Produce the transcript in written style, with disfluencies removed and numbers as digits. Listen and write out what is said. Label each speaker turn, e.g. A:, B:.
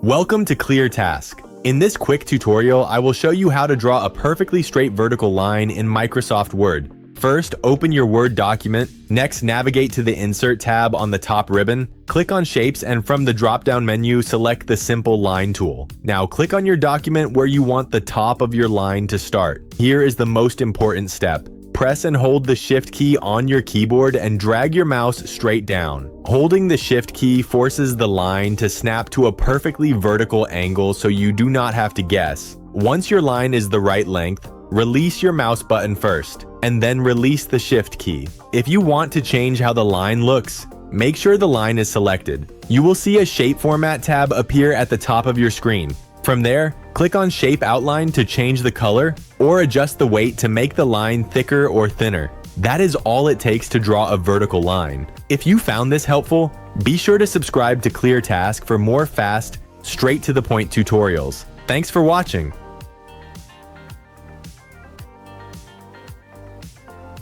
A: Welcome to ClearTask. In this quick tutorial, I will show you how to draw a perfectly straight vertical line in Microsoft Word. First, open your Word document. Next, navigate to the Insert tab on the top ribbon. Click on Shapes, and from the drop-down menu, select the Simple Line tool. Now, click on your document where you want the top of your line to start. Here is the most important step. Press and hold the Shift key on your keyboard and drag your mouse straight down. Holding the Shift key forces the line to snap to a perfectly vertical angle so you do not have to guess. Once your line is the right length, release your mouse button first, and then release the Shift key. If you want to change how the line looks, make sure the line is selected. You will see a Shape Format tab appear at the top of your screen. From there, click on Shape Outline to change the color, or adjust the weight to make the line thicker or thinner. That is all it takes to draw a vertical line. If you found this helpful, be sure to subscribe to ClearTask for more fast, straight-to-the-point tutorials. Thanks for watching.